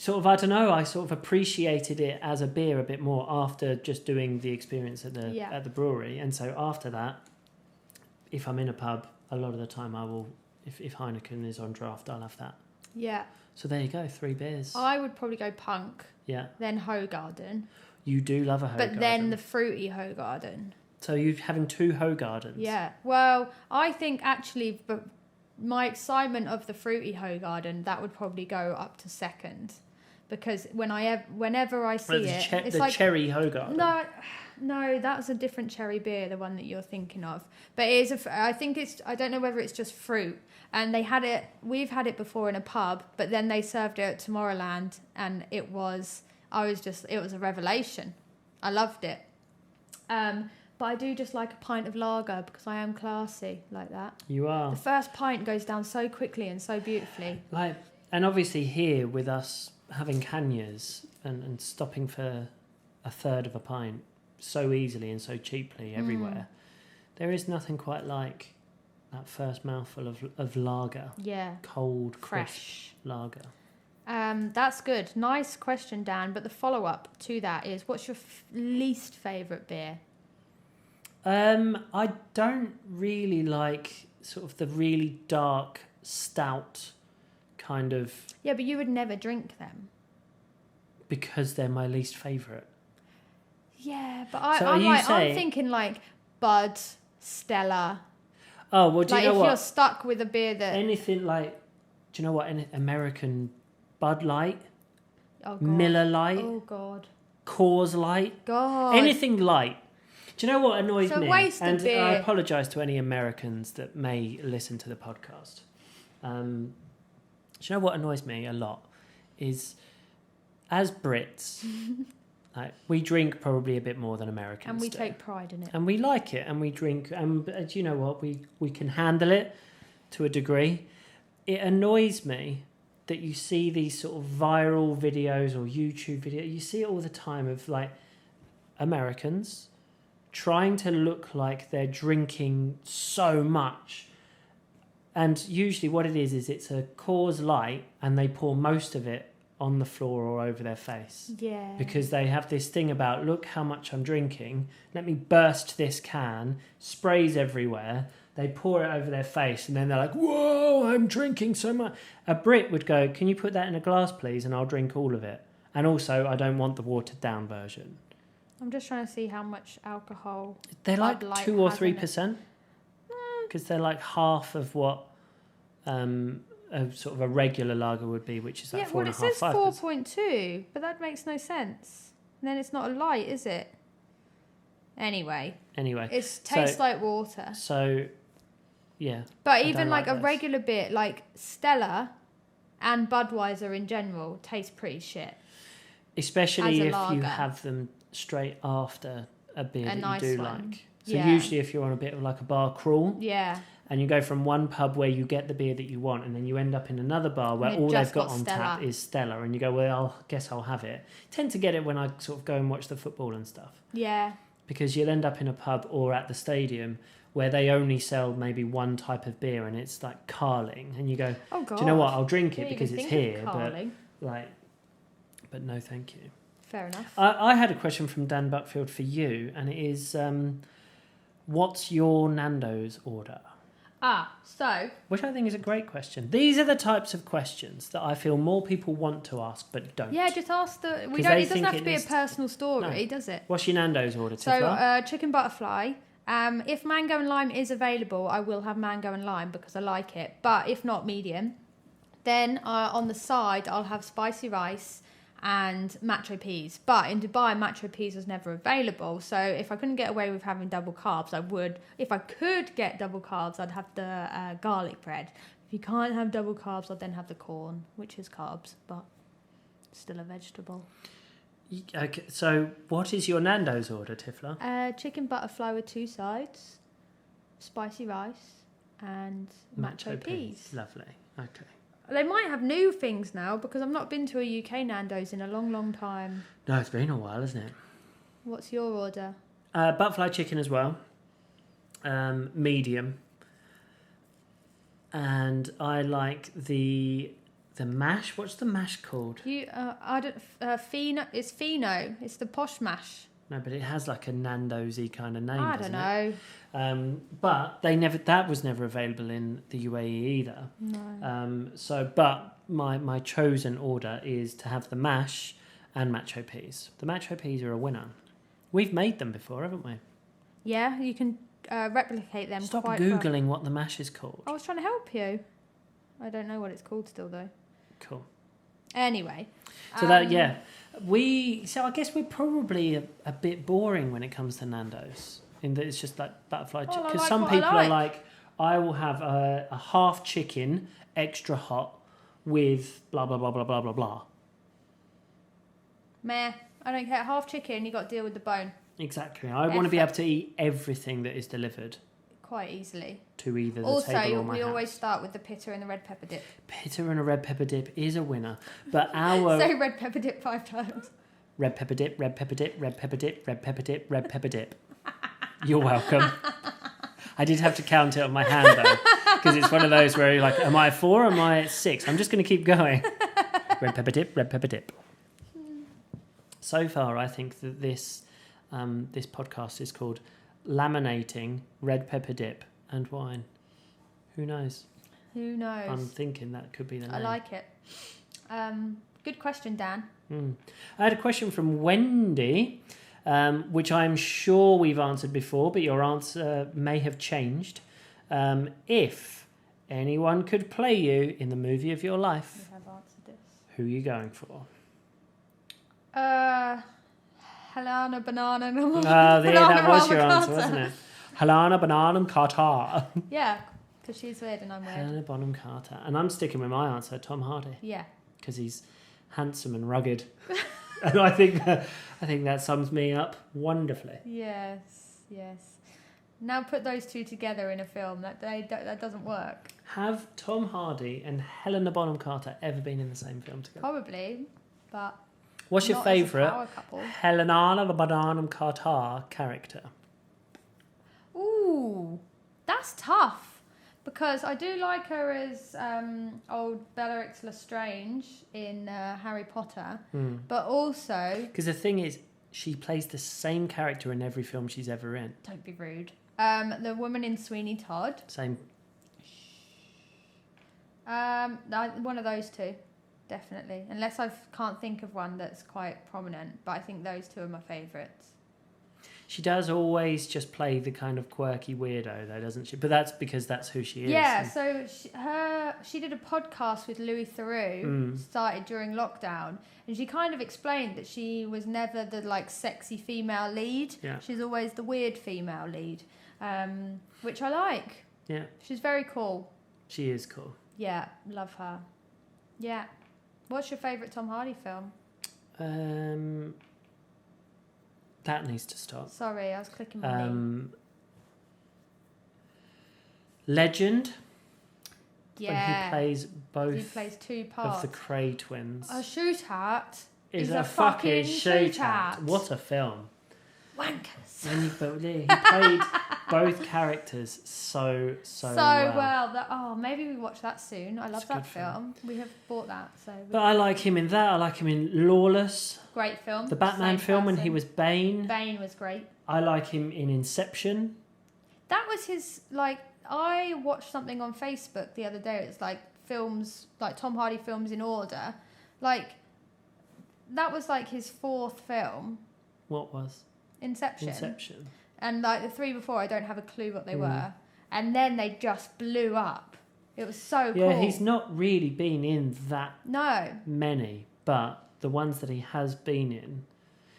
I don't know, I sort of appreciated it as a beer a bit more after just doing the experience at the brewery. And so after that, if I'm in a pub, a lot of the time I will, if Heineken is on draft, I'll have that. Yeah. So there you go, 3 beers. I would probably go Punk. Yeah. Then Hoegaarden. You do love a Hoegaarden. But then the fruity Hoegaarden. So you're having 2 Hoegaardens? Yeah. Well, I think actually, but my excitement of the fruity Hoegaarden, that would probably go up to second. Because whenever I see it's like cherry Hoegaarden. No, that's a different cherry beer, the one that you're thinking of. But it is I don't know whether it's just fruit. And we've had it before in a pub, but then they served it at Tomorrowland, and it was a revelation. I loved it. But I do just like a pint of lager because I am classy like that. You are. The first pint goes down so quickly and so beautifully. And obviously here with us having canyas and stopping for a third of a pint so easily and so cheaply everywhere, there is nothing quite like that first mouthful of lager. Yeah. Cold, fresh lager. That's good. Nice question, Dan. But the follow-up to that is, what's your least favourite beer? I don't really like sort of the really dark, stout kind of... Yeah, but you would never drink them. Because they're my least favourite. Yeah, but I'm thinking like Bud, Stella. Oh, well, do you know what? Like if you're stuck with a beer that... Anything like, do you know what? American Bud Light? Oh, God. Miller Light? Oh, God. Coors Light. God. Anything light. Do you know what annoys It's a me? waste of And beer. I apologise to any Americans that may listen to the podcast. Do you know what annoys me a lot? Is as Brits, like, we drink probably a bit more than Americans And we do. take pride in it. And we like it, and we drink. And do you know what? We can handle it to a degree. It annoys me that you see these sort of viral videos or YouTube videos. You see it all the time of like Americans trying to look like they're drinking so much. And usually what it is it's a Coors Light, and they pour most of it on the floor or over their face. Yeah. Because they have this thing about, look how much I'm drinking, let me burst this can, sprays everywhere, they pour it over their face, and then they're like, whoa, I'm drinking so much. A Brit would go, can you put that in a glass, please, and I'll drink all of it. And also, I don't want the watered down version. I'm just trying to see how much alcohol. They're like Bud Light 2 or has in it. 3%. Because they're like half of what a sort of a regular lager would be, which is like 4.5, it says 5%. 4.2, but that makes no sense. And then it's not a light, is it? Anyway, it tastes like water. So, yeah. But even like a those. regular beer, like Stella and Budweiser in general, taste pretty shit. Especially as a if you lager. have them straight after a beer A that nice you do one. like. So Yeah. usually if you're on a bit of like a bar crawl, Yeah. and you go from one pub where you get the beer that you want, and then you end up in another bar where And all they've they've just got got on tap Stella. is Stella, and you go, well, I guess I'll have it. Tend to get it when I sort of go and watch the football and stuff. Yeah. Because you'll end up in a pub or at the stadium where they only sell maybe one type of beer, and it's like Carling, and you go, Oh god. do you know what? I'll drink it Didn't because even it's think of here, but Carling. like, but no, thank you. Fair enough. I had a question from Dan Buckfield for you, and it is, what's your Nando's order? So Which I think is a great question. These are the types of questions that I feel more people want to ask but don't. yeah, just ask the. 'Cause We don't. they It doesn't think have it to be a needs- personal story, No. does it? What's your Nando's order, So Tiffler? chicken butterfly. If mango and lime is available, I will have mango and lime because I like it. But if not, medium. Then on the side, I'll have spicy rice and macho peas. But in Dubai, macho peas was never available. So if I couldn't get away with having double carbs, I would. If I could get double carbs, I'd have the garlic bread. If you can't have double carbs, I'll then have the corn, which is carbs, but still a vegetable. Okay, so what is your Nando's order, Tiffler? Chicken butterfly with 2 sides, spicy rice, and macho peas. Lovely. Okay. They might have new things now because I've not been to a UK Nando's in a long, long time. No, it's been a while, hasn't it? What's your order? Butterfly chicken as well. Medium. And I like the mash. What's the mash called? I don't. Fino. It's Fino. It's the posh mash. No, but it has like a Nando's-y kind of name. I doesn't don't it? know. But that was never available in the UAE either. No. But my chosen order is to have the mash and macho peas. The macho peas are a winner. We've made them before, haven't we? Yeah, you can replicate them. Stop quite googling what the mash is called. I was trying to help you. I don't know what it's called still though. Cool. Anyway. So I guess we're probably a bit boring when it comes to Nando's. In that it's just like butterfly chicken. Well, I Because like some what I people are like. like, I will have a half chicken, extra hot, with blah, blah, blah, blah, blah, blah, blah. Meh. I don't care. Half chicken, you got to deal with the bone Exactly. I want to be able to eat everything that is delivered quite easily. to either the Also, table or my we house. always start with the pitta and the red pepper dip. Pitta and a red pepper dip is a winner. But our Say red pepper dip 5 times. red pepper dip, red pepper dip, red pepper dip, red pepper dip, red pepper dip. You're welcome. I did have to count it on my hand though, because it's one of those where you're like, am I 4 or am I 6? I'm just going to keep going. Red pepper dip, red pepper dip. So far, I think that this podcast is called Laminating, Red Pepper Dip and Wine. Who knows? Who knows? I'm thinking that could be the name. I like it. Good question, Dan. I had a question from Wendy, which I'm sure we've answered before, but your answer may have changed. If anyone could play you in the movie of your life, We have answered this. who are you going for? Helena Banana. That was your answer, wasn't it? Helena Bonham Carter. Yeah, because she's weird and I'm weird. Helena Bonham Carter. And I'm sticking with my answer, Tom Hardy. Yeah. Because he's handsome and rugged. And I think that sums me up wonderfully. Yes. Now put those two together in a film. That doesn't work. Have Tom Hardy and Helena Bonham Carter ever been in the same film together? Probably, but what's your not as a favourite power couple. Helena Bonham Carter character? Ooh, that's tough. Because I do like her as old Bellatrix Lestrange in Harry Potter. But also... Because the thing is, she plays the same character in every film she's ever in. Don't be rude. The woman in Sweeney Todd. Same. One of those two, definitely. Unless I can't think of one that's quite prominent. But I think those two are my favourites. She does always just play the kind of quirky weirdo, though, doesn't she? But that's because that's who she is. Yeah, so she did a podcast with Louis Theroux, started during lockdown, and she kind of explained that she was never the sexy female lead. Yeah. She's always the weird female lead, which I like. Yeah. She's very cool. She is cool. Yeah, love her. Yeah. What's your favourite Tom Hardy film? That needs to stop. Sorry, I was clicking my knee. Legend. Yeah. He plays both. He plays two parts. Of the Cray twins. A shootout is a fucking shootout. What a film. Wankers. He played both characters so well. Maybe we watch that soon. I love that film. We have bought that. But I like him in that. I like him in Lawless. Great film. The Batman film when he was Bane. Bane was great. I like him in Inception. That was his, I watched something on Facebook the other day. It's films, Tom Hardy films in order. That was his fourth film. What was? Inception. And the three before, I don't have a clue what they were. And then they just blew up. It was so cool. Yeah, he's not really been in that many, but the ones that he has been in,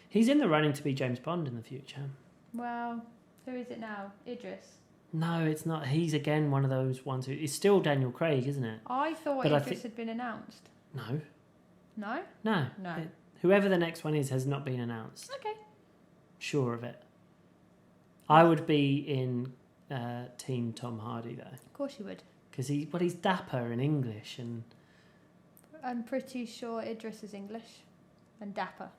he's in the running to be James Bond in the future. Well, who is it now? Idris? No, it's not. He's again one of those ones who... It's still Daniel Craig, isn't it? I thought Idris had been announced. No. No? No. Whoever the next one is has not been announced. Okay. Sure of it. I would be in Team Tom Hardy, though. Of course you would. Because he's dapper in English and... I'm pretty sure Idris is English and dapper.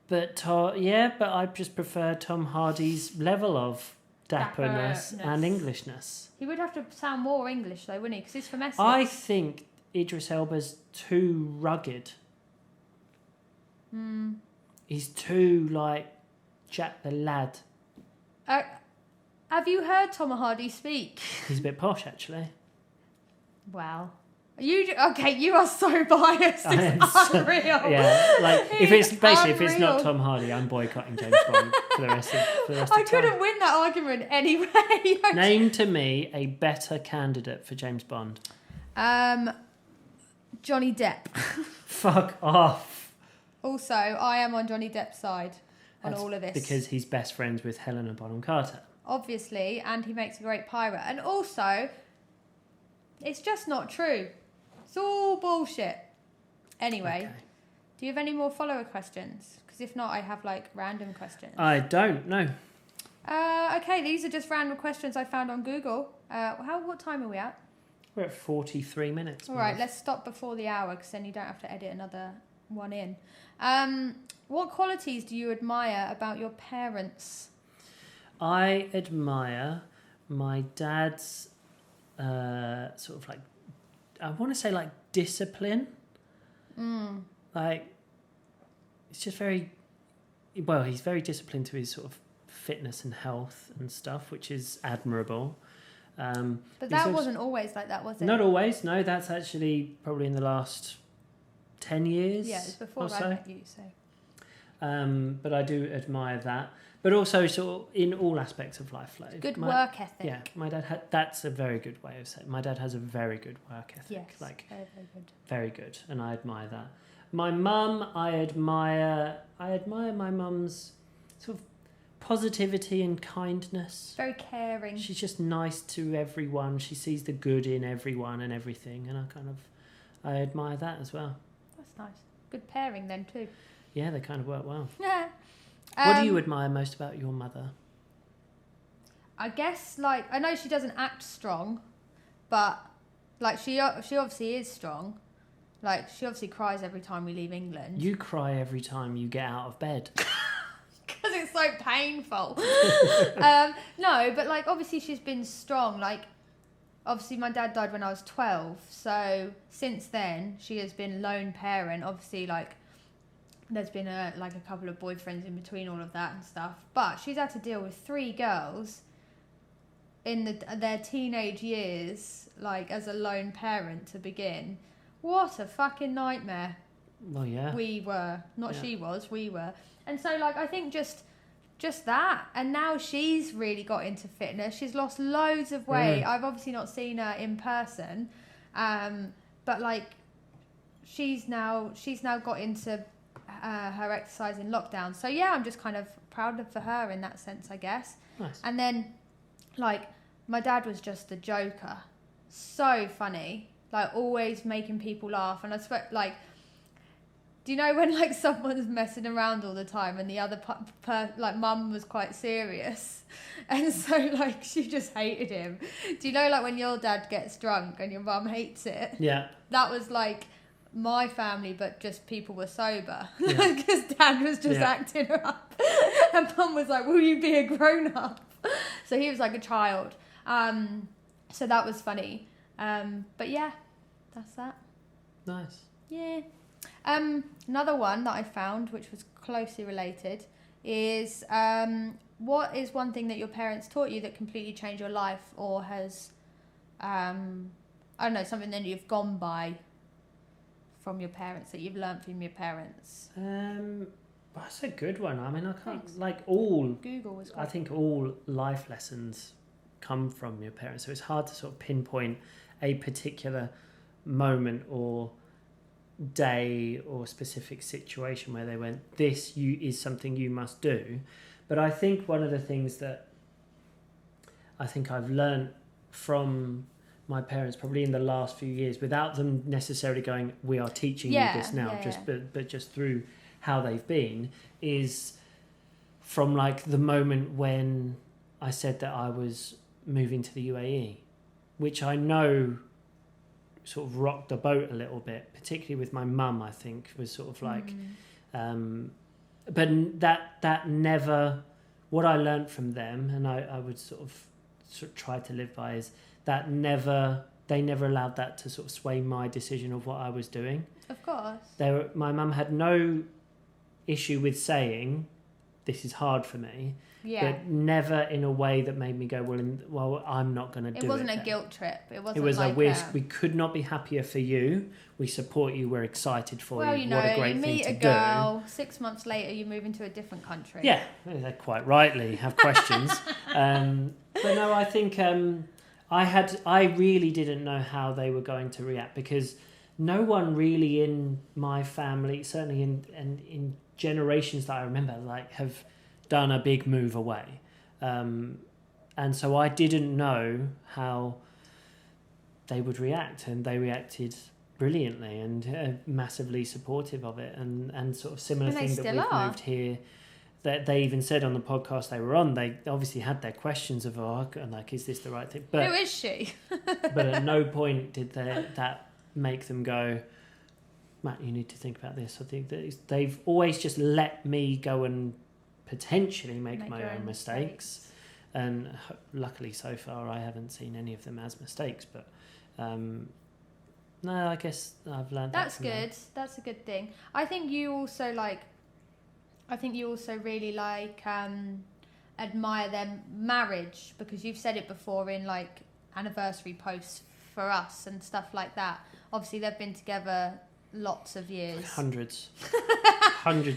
But I just prefer Tom Hardy's level of dapperness and Englishness. He would have to sound more English, though, wouldn't he? Because he's from Essex. I think Idris Elba's too rugged. He's too, Jack the Lad. Have you heard Tom Hardy speak? He's a bit posh, actually. Wow. You are so biased. It's unreal. Yeah, if it's not Tom Hardy, I'm boycotting James Bond for the rest of I couldn't win that argument anyway. Name to me a better candidate for James Bond. Johnny Depp. Fuck off. Also, I am on Johnny Depp's side on all of this. Because he's best friends with Helena Bonham Carter. Obviously, and he makes a great pirate. And also, it's just not true. It's all bullshit. Anyway, do you have any more follower questions? Because if not, I have random questions. I don't know. Okay, these are just random questions I found on Google. What time are we at? We're at 43 minutes. All right, let's stop before the hour because then you don't have to edit another one in. What qualities do you admire about your parents? I admire my dad's I want to say discipline. It's just very... Well, he's very disciplined to his sort of fitness and health and stuff, which is admirable. But that wasn't always like that, was it? Not always, no. That's actually probably in the last 10 years. Yeah, it was before I met you, so... But I do admire that. but also sort of in all aspects of life. Like good work ethic. Yeah, my dad had. That's a very good way of saying. My dad has a very good work ethic. Yes, like very, very good. Very good, and I admire that. My mum, I admire my mum's sort of positivity and kindness. Very caring. She's just nice to everyone. She sees the good in everyone and everything, and I admire that as well. That's nice. Good pairing then too. Yeah, they kind of work well. Yeah. What do you admire most about your mother? I guess, like, I know she doesn't act strong, but like she obviously is strong. Like, she obviously cries every time we leave England. You cry every time you get out of bed. Because it's so painful. No, but like, obviously she's been strong. Like, obviously my dad died when I was 12. So since then, she has been lone parent. Obviously, like, there's been a couple of boyfriends in between all of that and stuff. But she's had to deal with 3 girls in their teenage years, like, as a lone parent to begin. What a fucking nightmare. Well, yeah. We were. Not she was, we were. And so, like, I think just that. And now she's really got into fitness. She's lost loads of weight. I've obviously not seen her in person. But, like, she's now got into her exercise in lockdown. So, yeah, I'm just kind of proud for her in that sense, I guess. Nice. And then, like, my dad was just a joker. So funny. Like, always making people laugh. And I swear, like, do you know when, like, someone's messing around all the time and the other, like, mum was quite serious? And so, like, she just hated him. Do you know, like, when your dad gets drunk and your mum hates it? Yeah. That was, like, my family, but just people were sober. Yeah. Because dad was just acting her up. And mum was like, will you be a grown-up? So he was like a child. So that was funny. But yeah, that's that. Nice. Yeah. Another one that I found, which was closely related, is what is one thing that your parents taught you that completely changed your life, or has, I don't know, something that you've gone by from your parents, that you've learnt from your parents? That's a good one. I mean, I can't, Thanks. like, all... Google was quite... I think all life lessons come from your parents, so it's hard to sort of pinpoint a particular moment or day or specific situation where they went, this is something you must do. But I think one of the things that I think I've learned from my parents probably in the last few years, without them necessarily going, we are teaching you this now, but just through how they've been, is from, like, the moment when I said that I was moving to the UAE, which I know sort of rocked the boat a little bit, particularly with my mum. I think was sort of like, but that never, what I learned from them, and I would sort of try to live by, is that they never allowed that to sort of sway my decision of what I was doing. Of course. My mum had no issue with saying, this is hard for me. Yeah. But never in a way that made me go, well, I'm not going to do it. It wasn't a guilt trip. It wasn't. It was like we could not be happier for you. We support you. We're excited for you. Well, you know, what a great you thing meet to a girl. 6 months later, you move into a different country. Yeah, they quite rightly have questions. But no, I think I really didn't know how they were going to react, because no one really in my family, certainly in generations that I remember, like, have done a big move away, and so I didn't know how they would react, and they reacted brilliantly and massively supportive of it, and sort of similar thing that we've moved here, that they even said on the podcast they were on, they obviously had their questions of, like, is this the right thing? But who is she? But at no point did that make them go, Matt, you need to think about this. I think that they've always just let me go and potentially make my own mistakes. And luckily so far I haven't seen any of them as mistakes, but no, I guess I've learned that's good. That's a good thing. I think you also really like admire their marriage, because you've said it before in, like, anniversary posts for us and stuff like that. Obviously they've been together lots of years. Hundreds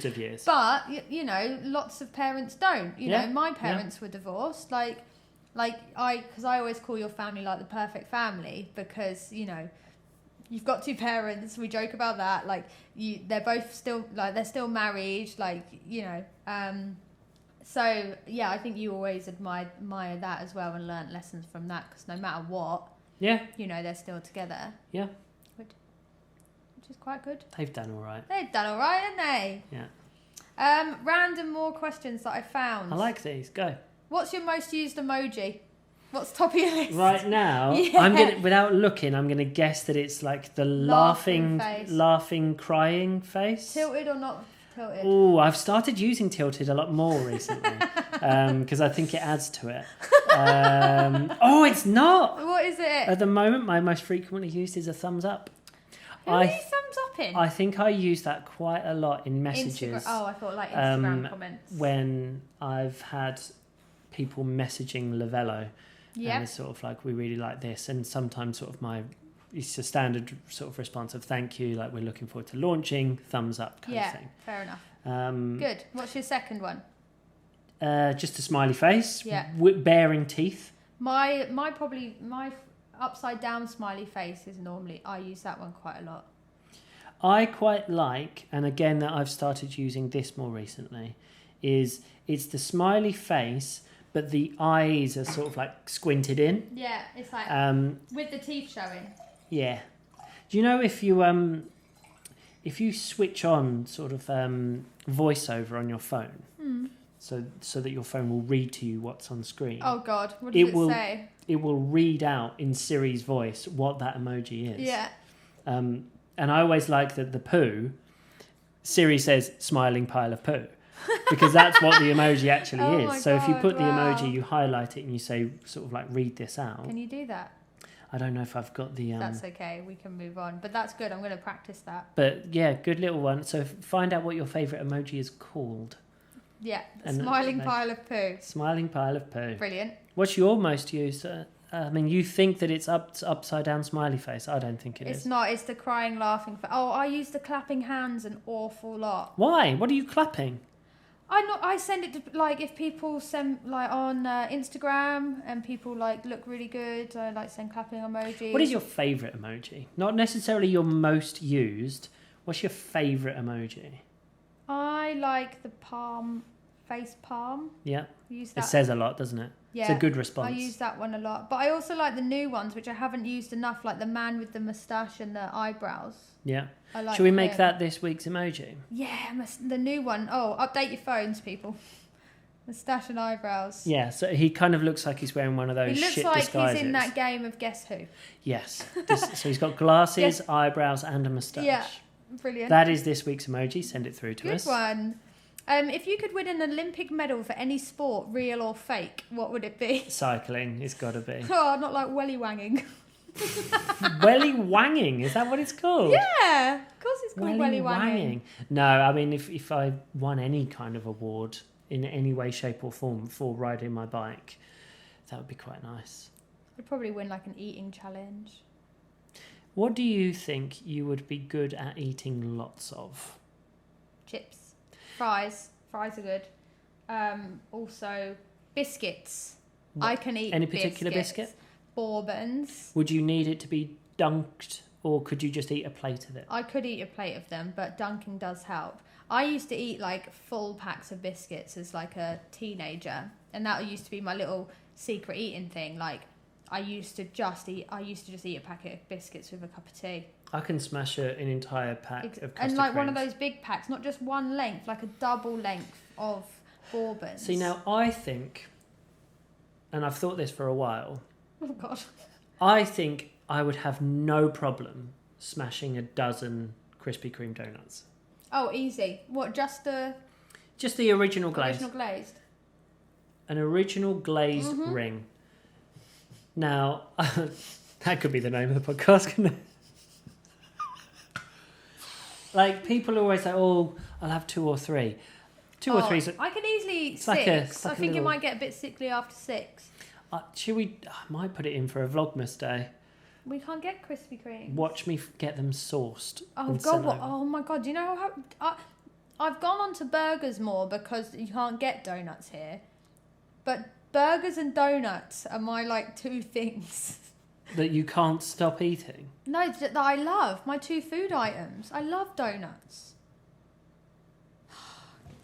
of years. But you know, lots of parents don't. You know, my parents were divorced. Because I always call your family like the perfect family, because you know, you've got two parents. We joke about that. Like they're both still they're still married. Like you know. So yeah, I think you always admire that as well, and learnt lessons from that, because no matter what, you know, they're still together. Yeah. Which is quite good. They've done all right. They've done all right, haven't they? Yeah. Random more questions that I found. I like these. Go. What's your most used emoji? What's top of your list? Right now, I'm gonna, without looking, I'm gonna guess that it's like the laughing, crying face. Tilted or not tilted? Oh, I've started using tilted a lot more recently because I think it adds to it. Oh, it's not. What is it? At the moment, my most frequently used is a thumbs up. Who are you thumbs up in? I think I use that quite a lot in messages. Oh, I thought like Instagram comments. When I've had people messaging Lavello, and it's sort of like, we really like this, and sometimes sort of it's a standard sort of response of thank you, like we're looking forward to launching, thumbs up kind of thing. Fair enough. Good. What's your second one? Just a smiley face, baring teeth. My upside down smiley face is normally, I use that one quite a lot. I quite like, and again that I've started using this more recently, it's the smiley face, but the eyes are sort of like squinted in. Yeah, it's like with the teeth showing. Yeah. Do you know if you switch on sort of voiceover on your phone, so that your phone will read to you what's on screen? Oh God, what does it say? It will read out in Siri's voice what that emoji is. Yeah. And I always like that the poo, Siri says smiling pile of poo. Because that's what the emoji actually is. So if you put the emoji, you highlight it and you say sort of like read this out. Can you do that? I don't know if I've got the... That's okay, we can move on. But that's good, I'm going to practice that. But yeah, good little one. So find out what your favourite emoji is called. Yeah, smiling pile of poo. Smiling pile of poo. Brilliant. What's your most used? I mean, you think that it's upside down smiley face. I don't think It's not, it's the crying, laughing. I use the clapping hands an awful lot. Why? What are you clapping? I send it to, like, if people send, like, on Instagram and people, like, look really good, I, like, send clapping emojis. What is your favourite emoji? Not necessarily your most used. What's your favourite emoji? I like the face palm. Yeah. Use that. It says a lot, doesn't it? Yeah. It's a good response. I use that one a lot. But I also like the new ones, which I haven't used enough, like the man with the moustache and the eyebrows. Yeah. I like Should we make that this week's emoji? Yeah, the new one. Oh, update your phones, people. Moustache and eyebrows. Yeah, so he kind of looks like he's wearing one of those shit disguises. He looks like he's in that game of Guess Who. Yes. So he's got glasses, eyebrows and a moustache. Yeah, brilliant. That is this week's emoji. Send it through to us. Good one. If you could win an Olympic medal for any sport, real or fake, what would it be? Cycling, it's got to be. Oh, not like welly wanging. Welly wanging, is that what it's called? Yeah, of course it's called welly wanging. No, I mean, if I won any kind of award in any way, shape or form for riding my bike, that would be quite nice. I'd probably win like an eating challenge. What do you think you would be good at eating lots of? Chips. Fries are good. Also, biscuits. What? I can eat any particular biscuit? Bourbons. Would you need it to be dunked, or could you just eat a plate of it? I could eat a plate of them, but dunking does help. I used to eat like full packs of biscuits as like a teenager, and that used to be my little secret eating thing. Like I used to just eat a packet of biscuits with a cup of tea. I can smash an entire pack of custard and like creams. one of those big packs, not just one length, like a double length of bourbons. See, now I think, and I've thought this for a while. Oh God. I think I would have no problem smashing a dozen Krispy Kreme donuts. Oh, easy. What? Just the original glazed. Original glazed. An original glazed ring. Now, that could be the name of the podcast, couldn't it? Like, people always say, oh, I'll have 2 or 3. 2 or 3 is... I can easily eat 6. I think it might get a bit sickly after 6. I might put it in for a Vlogmas day. We can't get Krispy Kreme. Watch me get them sourced. Oh God! Oh my God! Do you know how I've gone on to burgers more because you can't get donuts here, but burgers and donuts are my like two things that you can't stop eating. No, that I love my two food items. I love donuts.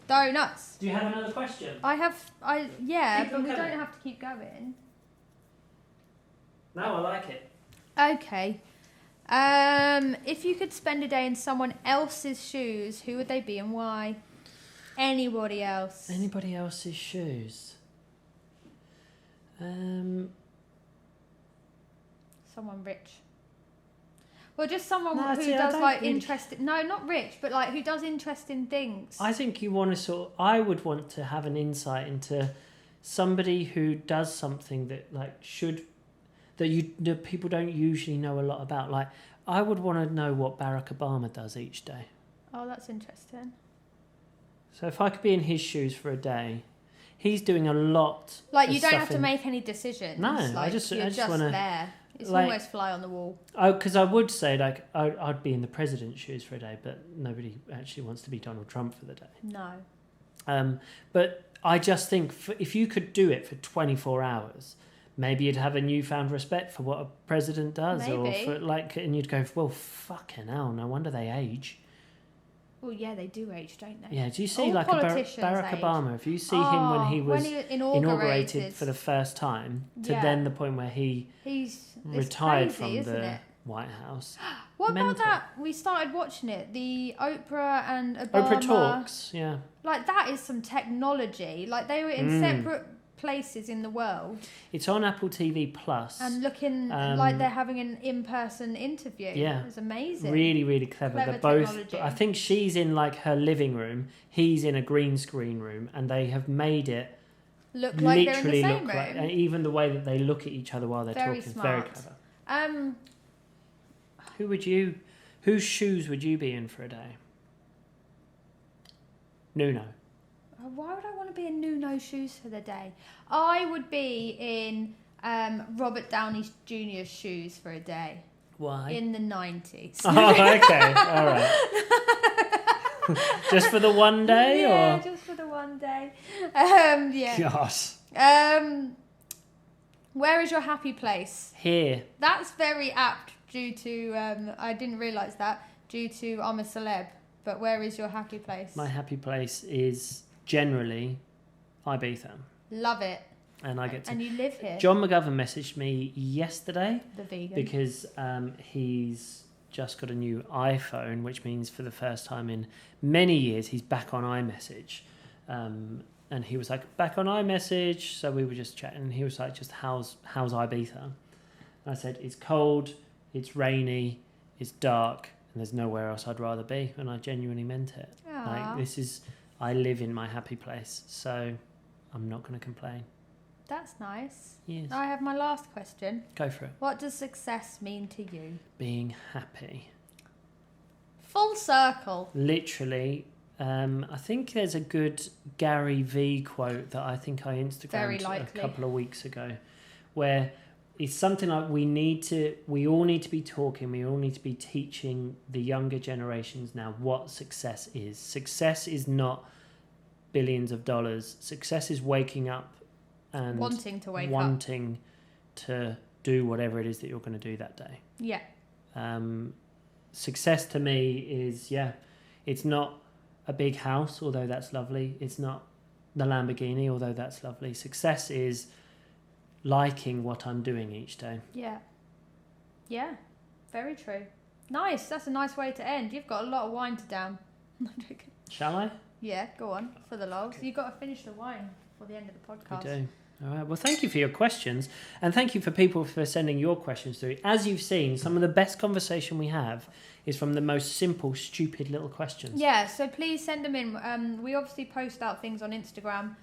Donuts. Do you have another question? But we don't have to keep going. No, I like it. Okay. If you could spend a day in someone else's shoes, who would they be and why? Anybody else. Anybody else's shoes? Someone rich. Well, just someone who does like interesting... No, not rich, but like who does interesting things. I think you want to I would want to have an insight into somebody who does something that like that people don't usually know a lot about. Like, I would want to know what Barack Obama does each day. Oh, that's interesting. So if I could be in his shoes for a day, he's doing a lot. Like, you don't have to make any decisions. No, like, I just want to. There. It's like, almost fly on the wall. Oh, because I would say like I'd be in the president's shoes for a day, but nobody actually wants to be Donald Trump for the day. No. But I just think if you could do it for 24 hours. Maybe you'd have a newfound respect for what a president does. Maybe. Or for, and you'd go, well, fucking hell, no wonder they age. Well, yeah, they do age, don't they? Yeah, do you see all like Barack Obama? If you see him when he was inaugurated for the first time, to then the point where he's retired crazy, from the White House. What about that? We started watching it, the Oprah and Obama. Oprah Talks, yeah. Like, that is some technology. Like, they were in separate places in the world. It's on Apple TV Plus. And looking like they're having an in-person interview. Yeah. It's amazing. Really, really clever. They're both. I think she's in like her living room. He's in a green screen room, and they have made it look like they're in the same room. And even the way that they look at each other while they're talking is very clever. Whose shoes would you be in for a day? Nuno. Why would I want to be in Nuno's shoes for the day? I would be in Robert Downey Jr.'s shoes for a day. Why? In the 90s. Oh, okay. All right. Just for the one day? Yeah, or? Just for the one day. Yeah. Gosh. Where is your happy place? Here. That's very apt due to, I didn't realise that, due to I'm a celeb. But where is your happy place? My happy place is generally Ibiza. Love it. And I get to. And you live here. John McGovern messaged me yesterday. The vegan. Because he's just got a new iPhone, which means for the first time in many years he's back on iMessage. And he was like, back on iMessage. So we were just chatting. And he was like, just how's Ibiza? And I said, it's cold, it's rainy, it's dark, and there's nowhere else I'd rather be. And I genuinely meant it. Aww. Like, I live in my happy place, so I'm not going to complain. That's nice. Yes. I have my last question. Go for it. What does success mean to you? Being happy. Full circle. Literally. I think there's a good Gary V quote that I think I Instagrammed a couple of weeks ago, where it's something like we all need to be talking, we all need to be teaching the younger generations now what success is. Success is not billions of dollars. Success is waking up and wanting to do whatever it is that you're going to do that day. Yeah. Success to me is, it's not a big house, although that's lovely. It's not the Lamborghini, although that's lovely. Success is liking what I'm doing each day. Yeah, very true. Nice. That's a nice way to end. You've got a lot of wine to down. Shall I? Yeah, go on for the logs. Okay. You've got to finish the wine for the end of the podcast. We do. All right. Well, thank you for your questions, and thank you for people for sending your questions through. As you've seen, some of the best conversation we have is from the most simple, stupid little questions. Yeah. So please send them in. We obviously post out things on Instagram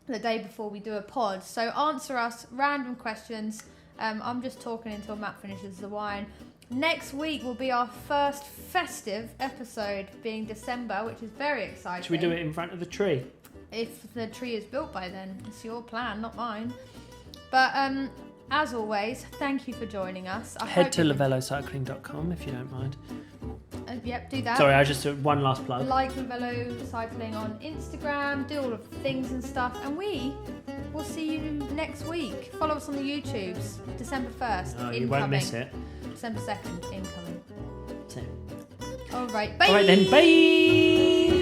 the day before we do a pod. So answer us random questions. I'm just talking until Matt finishes the wine. Next week will be our first festive episode, being December, which is very exciting. Should we do it in front of the tree? If the tree is built by then. It's your plan, not mine. But as always, thank you for joining us. Head to lavellocycling.com if you don't mind. Yep, do that. Sorry, I just did one last plug. Like Lavello Cycling on Instagram, do all of the things and stuff, and we will see you next week. Follow us on the YouTubes. December 1st, incoming. You won't miss it. December 2nd, incoming. Same. All right, bye. All right then, bye.